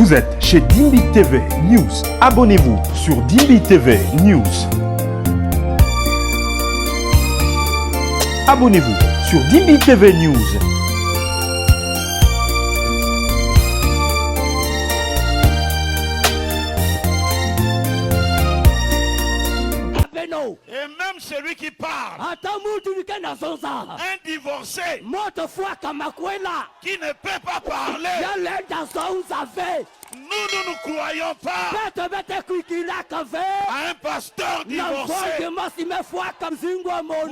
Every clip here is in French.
Vous êtes chez Dimbi TV News. Abonnez-vous sur Dimbi TV News. Abonnez-vous sur Dimbi TV News. Et même celui qui parle, un divorcé, qui ne peut pas parler, nous ne croyons pas à un pasteur divorcé. Vous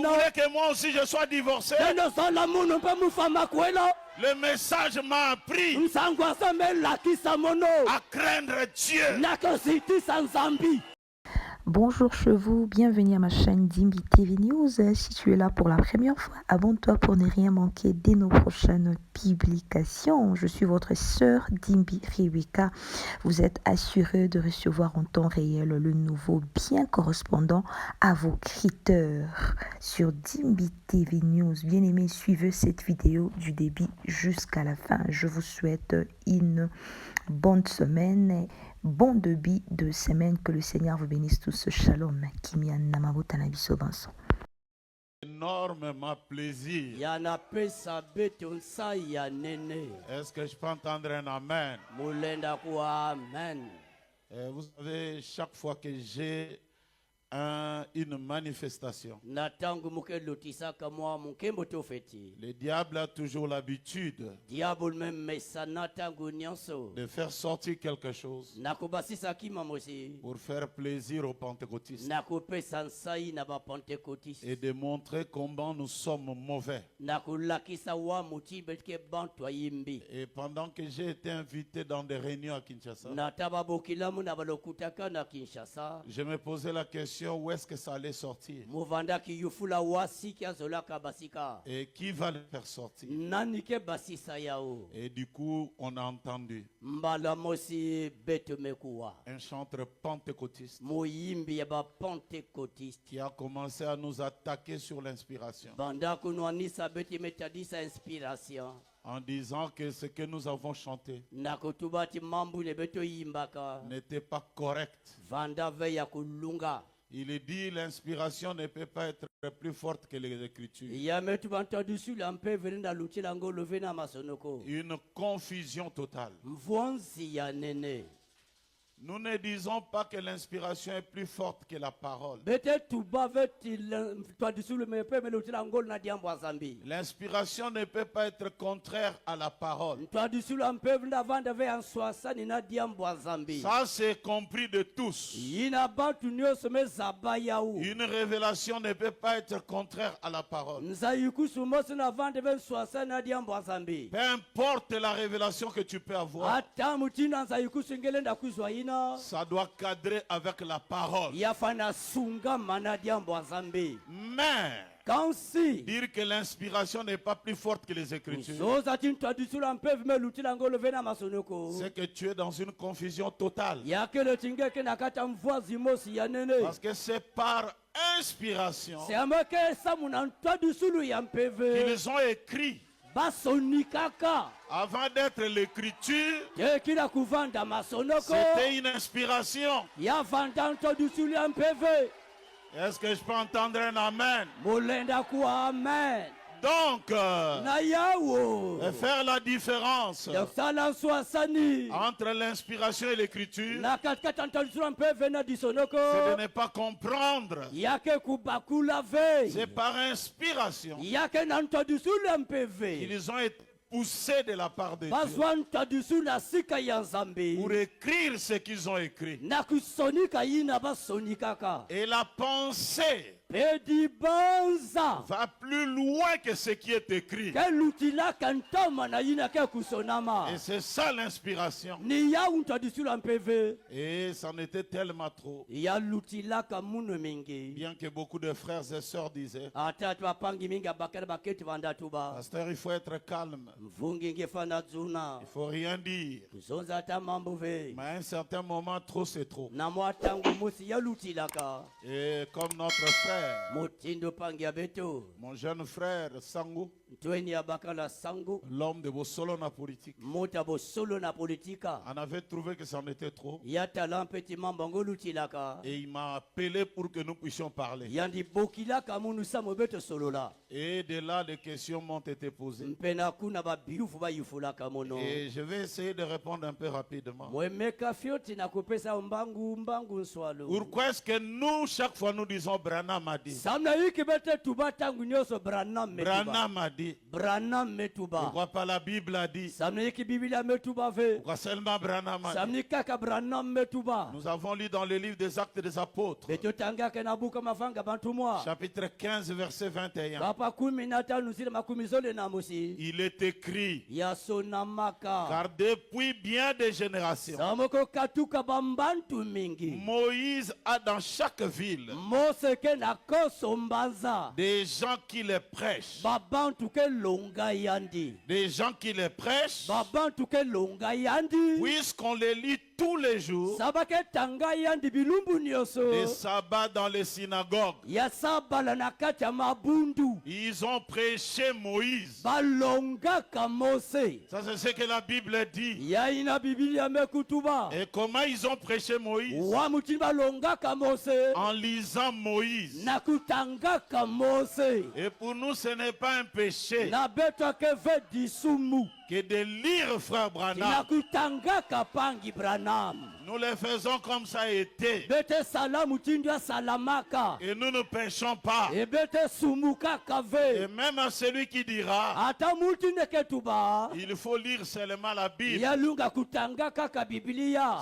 voulez que moi aussi je sois divorcé? Le message m'a appris à craindre Dieu. Bonjour chez vous, bienvenue à ma chaîne Dimbi TV News. Si tu es là pour la première fois, abonne-toi pour ne rien manquer de nos prochaines publications. Je suis votre sœur Dimbi Riwika. Vous êtes assuré de recevoir en temps réel le nouveau bien correspondant à vos critères sur Dimbi TV News. Bien aimé, suivez cette vidéo du début jusqu'à la fin. Je vous souhaite une bonne semaine. Bon début de semaine, que le Seigneur vous bénisse tous. Shalom. Énormément plaisir. Est-ce que je peux entendre un amen? Vous savez, chaque fois que j'ai une manifestation, le diable a toujours l'habitude de faire sortir quelque chose pour faire plaisir aux pentecôtistes et de montrer comment nous sommes mauvais. Et pendant que j'ai été invité dans des réunions à Kinshasa, je me posais la question, où est-ce que ça allait sortir? Et qui va le faire sortir? Et du coup, on a entendu un chanteur pentecôtiste qui a commencé à nous attaquer sur l'inspiration, en disant que ce que nous avons chanté n'était pas correct. Il est dit, l'inspiration ne peut pas être plus forte que les Écritures. Une confusion totale. Nous ne disons pas que l'inspiration est plus forte que la parole. L'inspiration ne peut pas être contraire à la parole. Ça, c'est compris de tous. Une révélation ne peut pas être contraire à la parole. Peu importe la révélation que tu peux avoir, ça doit cadrer avec la parole. Mais dire que l'inspiration n'est pas plus forte que les Écritures, c'est que tu es dans une confusion totale. Parce que c'est par inspiration qu'ils ont écrit. Avant d'être l'écriture, c'était une inspiration. Est-ce que je peux entendre un amen? Donc, faire la différence entre l'inspiration et l'écriture, c'est de ne pas comprendre. C'est par inspiration qu'ils ont été poussés de la part de Dieu pour écrire ce qu'ils ont écrit. Et la pensée va plus loin que ce qui est écrit. Et c'est ça l'inspiration. Et ça en était tellement trop. Bien que beaucoup de frères et sœurs disaient, pasteur, il faut être calme. Il ne faut rien dire. Mais à un certain moment, trop c'est trop. Et comme notre frère, mon jeune frère Sango, L'homme de Bossolo na politique. On avait trouvé que ça en était trop. Et il m'a appelé pour que nous puissions parler. Et de là, des questions m'ont été posées. Et je vais essayer de répondre un peu rapidement. Pourquoi est-ce que nous, chaque fois, nous disons Branham a dit? Branham a dit. Pourquoi pas la Bible a dit? Pourquoi seulement Branham a dit? Nous avons lu dans le livre des Actes des Apôtres, chapitre 15, verset 21. Il est écrit, car depuis bien des générations, Moïse a dans chaque ville des gens qui les prêchent. Des gens qui les prêchent, puisqu'on les lit tous les jours, des sabbats dans les synagogues. Ils ont prêché Moïse. Ça, c'est ce que la Bible dit. Et comment ils ont prêché Moïse? En lisant Moïse. Et pour nous, ce n'est pas un péché que de lire Frère Branham. Nous le faisons comme ça a été. Et nous ne péchons pas. Et même à celui qui dira, il faut lire seulement la Bible.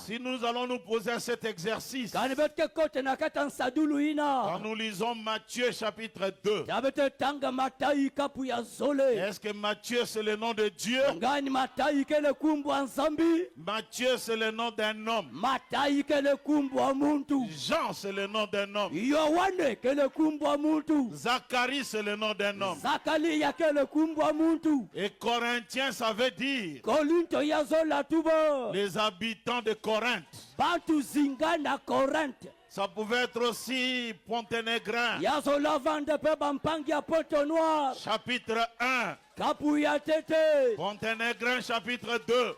Si nous allons nous poser à cet exercice, quand nous lisons Matthieu chapitre 2, est-ce que Matthieu c'est le nom de Dieu? Matthieu c'est le nom d'un homme. Jean c'est le nom d'un homme. Zacharie c'est le nom d'un homme. Et Corinthiens ça veut dire les habitants de Corinthe. Ça pouvait être aussi Ponténégrin. Chapitre 1. Ponténégrin chapitre 2.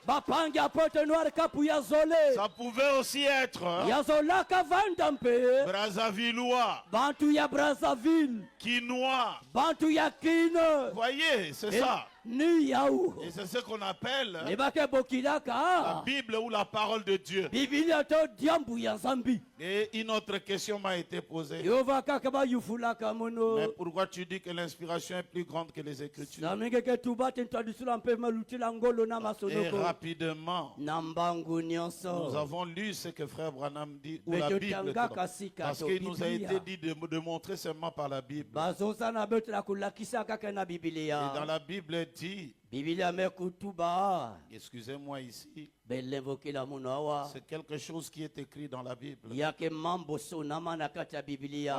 Ça pouvait aussi être Brazzavillois. Quinois. Voyez, c'est ça. Et c'est ce qu'on appelle la Bible ou la parole de Dieu. Et une autre question m'a été posée. Mais pourquoi tu dis que l'inspiration est plus grande que les Écritures? Et rapidement, nous avons lu ce que Frère Branham dit, ou la Bible, parce qu'il nous a été dit de montrer seulement par la Bible. Et dans la Bible dit, excusez-moi ici, c'est quelque chose qui est écrit dans la Bible. On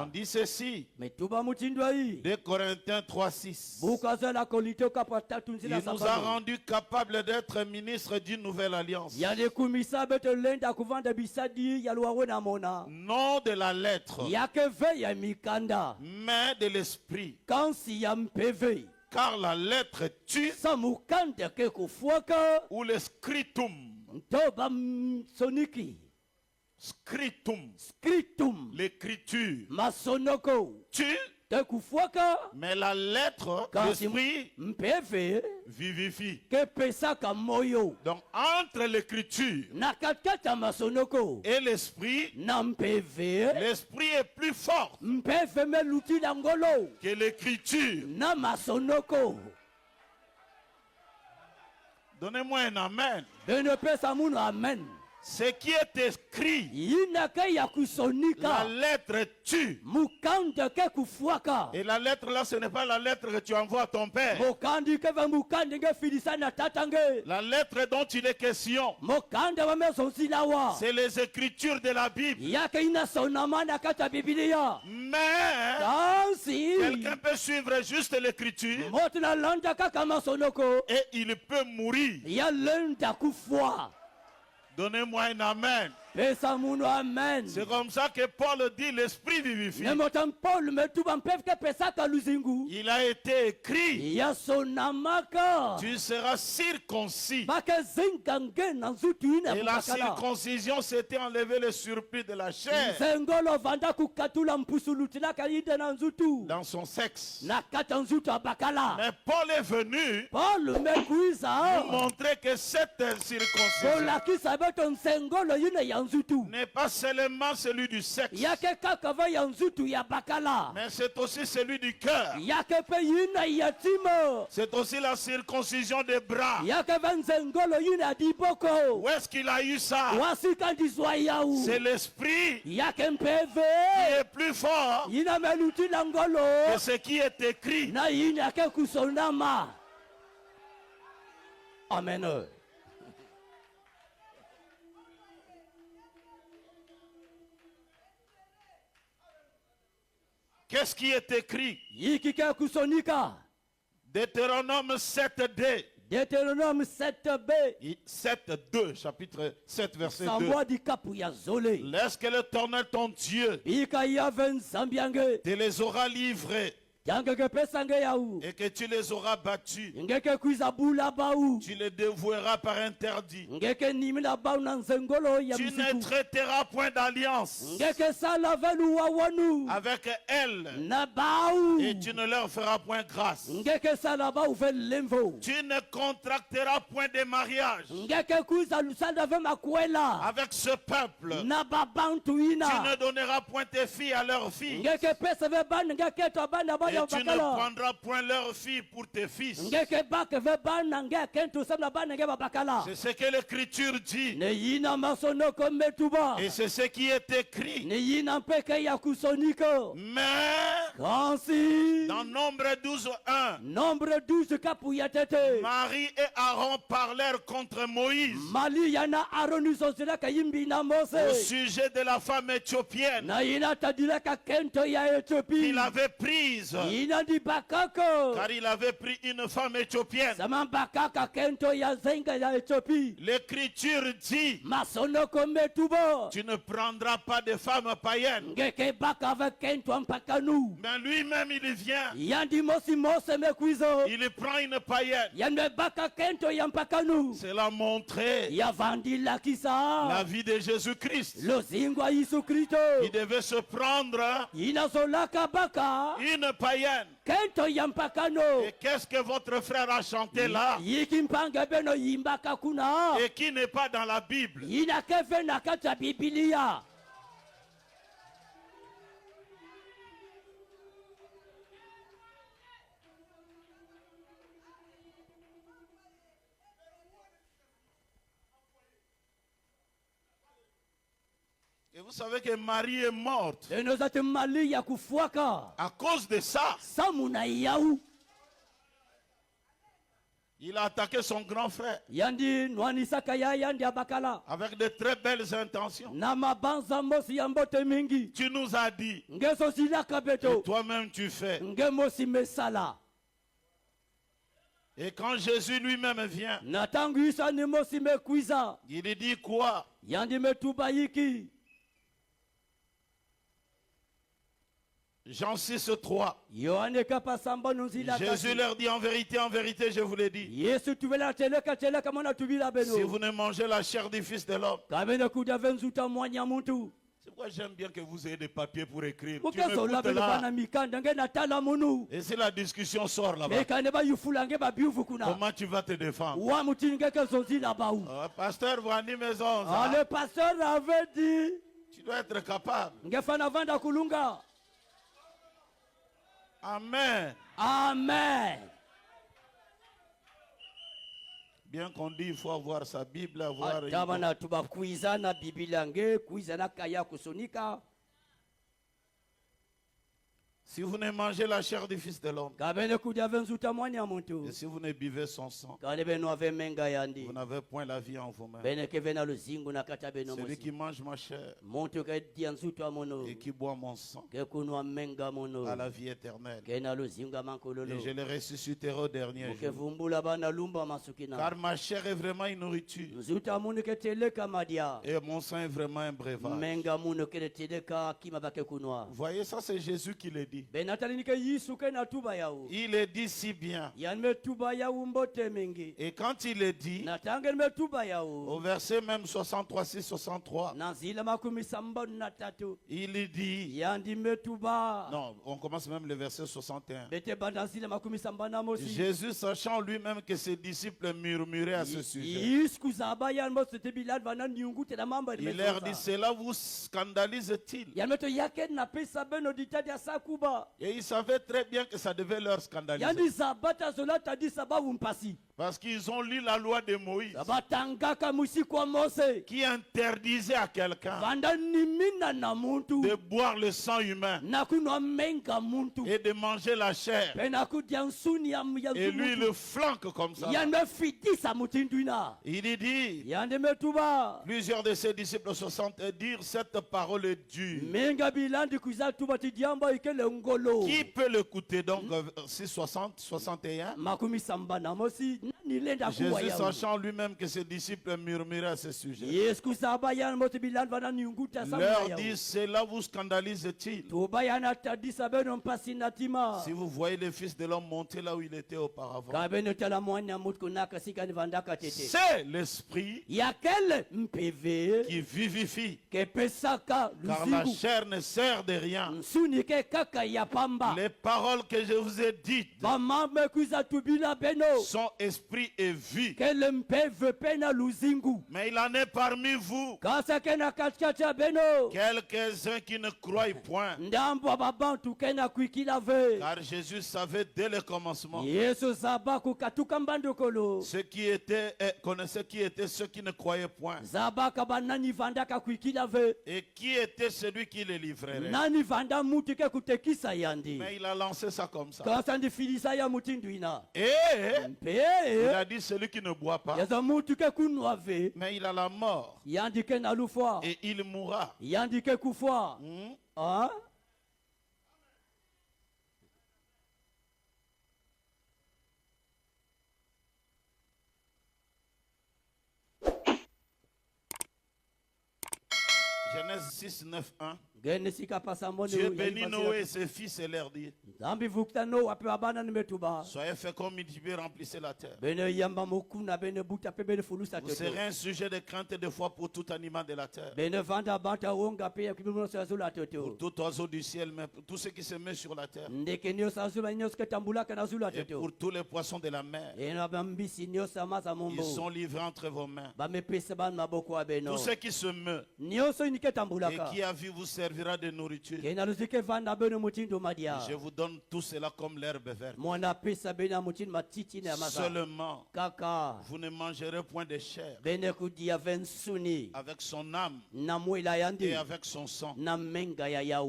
dit ceci, 2 Corinthiens 3:6. Il nous a rendus capables d'être ministres d'une nouvelle alliance. Non de la lettre, mais de l'esprit. Car la lettre tue, ou le scriptum. Scriptum, l'écriture, tue, mais la lettre, l'esprit, vivifie. Donc entre l'écriture et l'esprit, l'esprit est plus fort que l'écriture. Donnez-moi un amen. Ce qui est écrit, la lettre tue. Et la lettre là, ce n'est pas la lettre que tu envoies à ton père. La lettre dont il est question, c'est les Écritures de la Bible. Mais quelqu'un peut suivre juste l'Écriture et il peut mourir. Donnez-moi un amen. C'est comme ça que Paul dit l'esprit vivifie. Il a été écrit, tu seras circoncis. Et la circoncision, c'était enlever le surplus de la chair dans son sexe. Mais Paul est venu nous montrer que cette circoncision n'est pas seulement celui du sexe, mais c'est aussi celui du cœur. C'est aussi la circoncision des bras. Où est-ce qu'il a eu ça? C'est l'esprit qui est plus fort que ce qui est écrit. Amen. Qu'est-ce qui est écrit? Deutéronome 7d. Deutéronome 7b. 7.2, chapitre 7, verset 2. Lorsque l'Éternel ton Dieu te les aura livrés et que tu les auras battus, tu les dévoueras par interdit. Tu ne traiteras point d'alliance avec elles et tu ne leur feras point grâce. Tu ne contracteras point de mariage avec ce peuple. Tu ne donneras point tes filles à leurs filles. Et tu ne prendras point leurs filles pour tes fils. C'est ce que l'Écriture dit. Et c'est ce qui est écrit. Mais dans Nombre 12.1, Marie et Aaron parlèrent contre Moïse au sujet de la femme éthiopienne qu'il avait prise. Car il avait pris une femme éthiopienne. L'Écriture dit, tu ne prendras pas de femme païenne. Mais lui-même il vient. Il prend une païenne. C'est la montrer la vie de Jésus-Christ. Il devait se prendre une païenne. Et qu'est-ce que votre frère a chanté là et qui n'est pas dans la Bible? Et vous savez que Marie est morte à cause de ça. Il a attaqué son grand frère avec de très belles intentions. Tu nous as dit, et toi-même tu fais. Et quand Jésus lui-même vient, il dit quoi? Jean 6.3. Jésus leur dit en vérité, je vous l'ai dit. Si vous ne mangez la chair du Fils de l'homme. C'est pourquoi j'aime bien que vous ayez des papiers pour écrire. Tu m'écoutes là. Et si la discussion sort là-bas, comment tu vas te défendre? Pasteur, voilà maison. Le pasteur avait dit, tu dois être capable. Amen. Amen. Bien qu'on dit il faut avoir sa Bible, avoir Si vous ne mangez la chair du Fils de l'homme, et si vous ne buvez son sang, vous n'avez point la vie en vous-même. Celui qui mange ma chair et qui boit mon sang a la vie éternelle. Et je le ressusciterai au dernier jour. Car ma chair est vraiment une nourriture et mon sang est vraiment un breuvage. Vous voyez, ça c'est Jésus qui le dit. Il le dit si bien. Et quand il le dit, au verset même 63, 6, 63, il dit, non, on commence même le verset 61. Jésus, sachant lui-même que ses disciples murmuraient à ce sujet, il leur dit, cela vous scandalise-t-il? Et ils savaient très bien que ça devait leur scandaliser. Parce qu'ils ont lu la loi de Moïse qui interdisait à quelqu'un de boire le sang humain et de manger la chair. Et lui, il le flanque comme ça. Il dit, plusieurs de ses disciples se sentent dire cette parole est dure. Qui peut l'écouter? Donc, 6, 60, 61. Jésus, sachant lui-même que ses disciples murmuraient à ce sujet, leur dit, cela vous scandalise-t-il? Si vous voyez le Fils de l'homme monter là où il était auparavant, c'est l'esprit qui vivifie, car la chair ne sert de rien. Les paroles que je vous ai dites sont esprit et vie. Mais il en est parmi vous quelques-uns qui ne croient point. Car Jésus savait dès le commencement ceux qui étaient, connaissaient qui étaient ceux qui ne croyaient point et qui était celui qui les livrerait. Mais il a lancé ça comme ça. Et il a dit celui qui ne boit pas, mais il a la mort et il mourra. Genèse 6, 9, 1. Dieu bénit Noé et ses fils et leur dit, soyez faits comme multipliez, remplissez la terre. Vous serez un sujet de crainte et de foi pour tout animal de la terre, pour tout oiseau du ciel, mais pour tout ce qui se met sur la terre, et pour tous les poissons de la mer. Ils sont livrés entre vos mains. Tout ce qui se meut et qui a vu vous servira de nourriture. Je vous donne tout cela comme l'herbe verte. Seulement, vous ne mangerez point de chair avec son âme et avec son sang.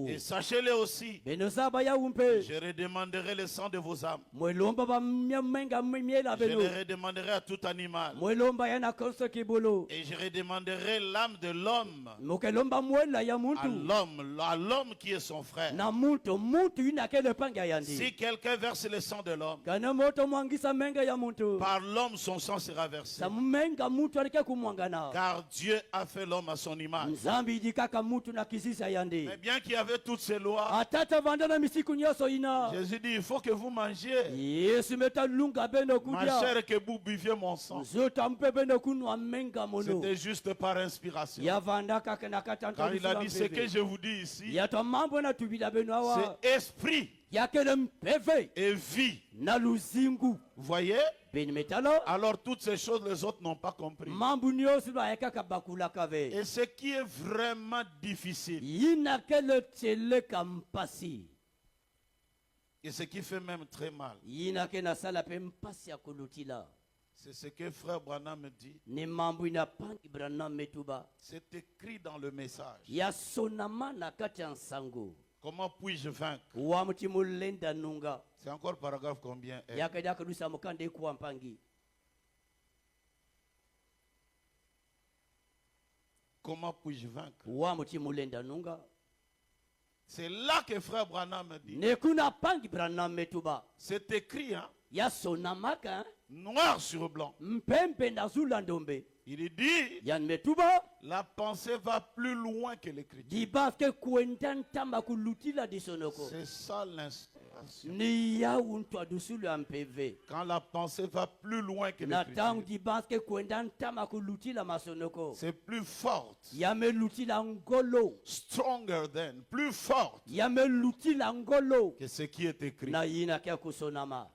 Et sachez-le aussi, je redemanderai le sang de vos âmes. Je le redemanderai à tout animal. Et je redemanderai l'âme de l'homme à l'homme qui est son frère. Si quelqu'un verse le sang de l'homme, par l'homme son sang sera versé. Car Dieu a fait l'homme à son image. Mais bien qu'il y avait toutes ces lois, Jésus dit, il faut que vous mangiez ma chair et que vous buviez mon sang. C'était juste par inspiration. Quand il a dit ce que je vous dis ici, c'est esprit et vie. Vous voyez? Alors toutes ces choses les autres n'ont pas compris. Et ce qui est vraiment difficile, et ce qui fait même très mal, c'est ce que frère Branham me dit. C'est écrit dans le message. Comment puis-je vaincre? C'est encore paragraphe combien? Comment puis-je vaincre? C'est là que frère Branham dit. C'est écrit, hein? Noir sur blanc. Il dit, la pensée va plus loin que l'écriture. C'est ça l'inspiration. Quand la pensée va plus loin que l'écriture, c'est plus forte. Stronger than, plus forte que ce qui est écrit.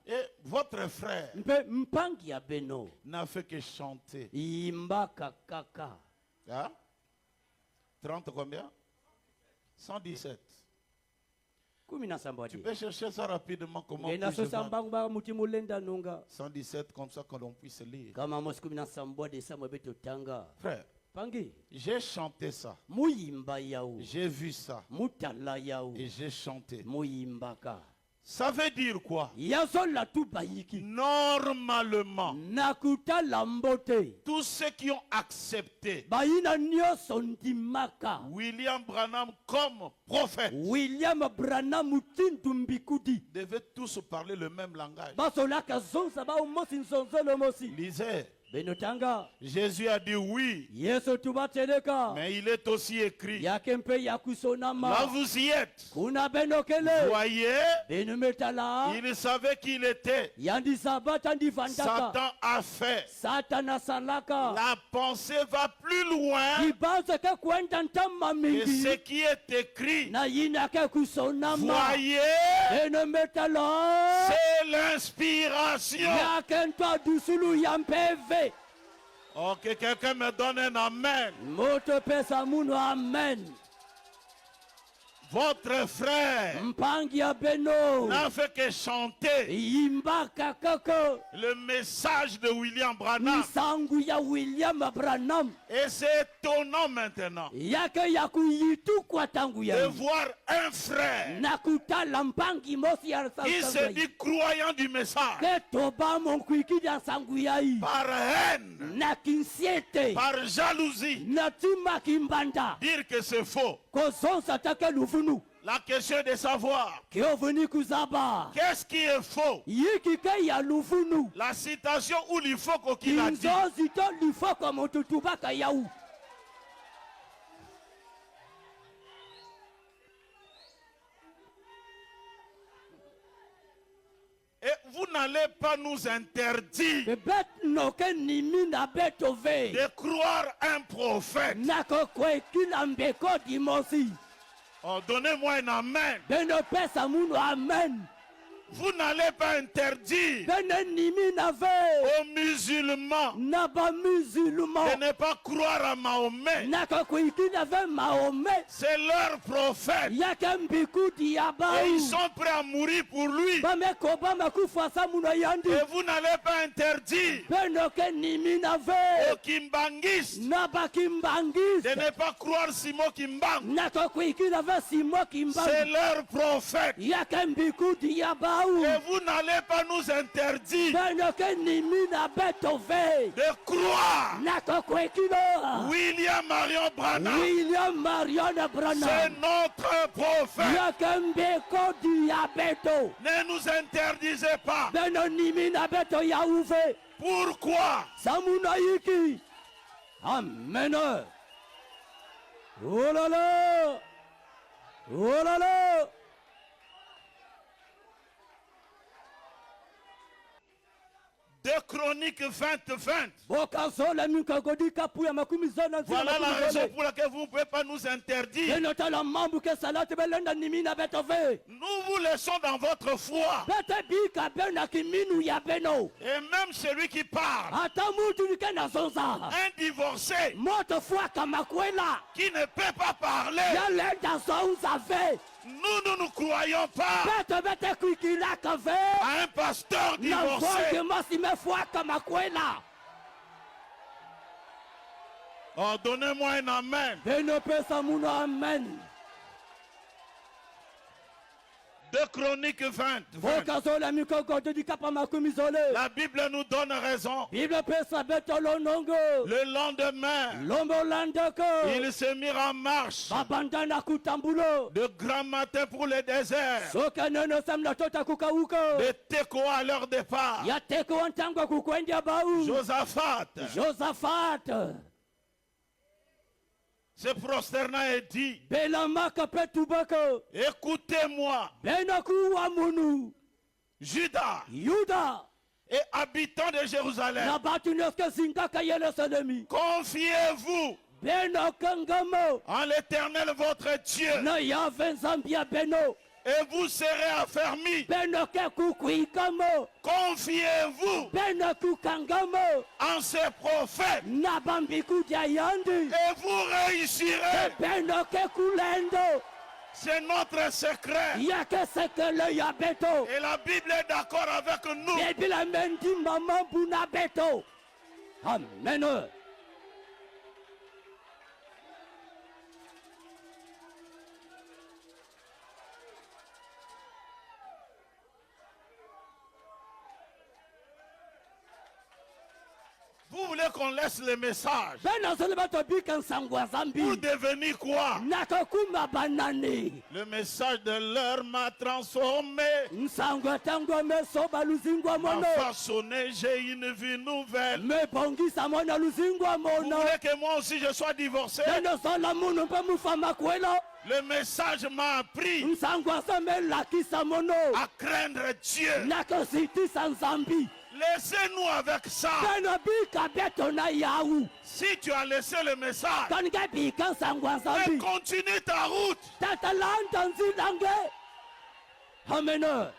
Et votre frère n'a fait que chanter. Hein? 30 combien? 117. Tu peux chercher ça rapidement. Comment 117 comme ça qu'on puisse lire. Frère, j'ai chanté ça. J'ai vu ça. Et j'ai chanté. Ça veut dire quoi? Normalement, tous ceux qui ont accepté William Branham comme prophète devaient tous parler le même langage. Lisez. Jésus a dit oui, mais il est aussi écrit. Là vous y êtes. Voyez, il savait qui il était. Satan a fait. La pensée va plus loin que ce qui est écrit. Voyez, c'est l'inspiration. Oh, que quelqu'un me donne un amen. Votre frère n'a fait que chanter le message de William Branham. Et c'est étonnant maintenant de voir un frère qui se dit croyant du message par haine, par jalousie, dire que c'est faux. La question est de savoir qu'est-ce qui est faux. La citation ou il faut qu'il a dit. Et vous n'allez pas nous interdire de croire un prophète. Oh, donnez-moi un amen. Vous n'allez pas interdire aux musulmans de ne pas croire à Mahomet. C'est leur prophète. Et ils sont prêts à mourir pour lui. Et vous n'allez pas interdire aux Kimbangistes de ne pas croire Simon Kimbang. C'est leur prophète. Et vous n'allez pas nous interdire de croire William Marion Branham. C'est notre prophète. Ne nous interdisez pas. Pourquoi? Amen. Oh là là. Oh là là. De Chroniques 20:20. Voilà la raison pour laquelle vous ne pouvez pas nous interdire. Nous vous laissons dans votre foi. Et même celui qui parle, un divorcé, qui ne peut pas parler, nous ne nous croyons pas à un pasteur divorcé. Oh, donnez-moi un amen. Chroniques 20. La Bible nous donne raison. Le lendemain, ils se mirent en marche de grand matin pour le désert, de Tekoa à leur départ. Josaphat se prosterna et dit, écoutez-moi, Judas et habitants de Jérusalem, confiez-vous en l'Éternel votre Dieu, et vous serez affermis. Confiez-vous en ces prophètes, et vous réussirez. C'est notre secret. Et la Bible est d'accord avec nous. Amen. Vous voulez qu'on laisse le message pour devenir quoi? Le message de l'heure m'a transformé, m'a façonné, j'ai une vie nouvelle. Vous voulez que moi aussi je sois divorcé? Le message m'a appris à craindre Dieu. Laissez-nous avec ça. Si tu as laissé le message, continue ta route. Amen.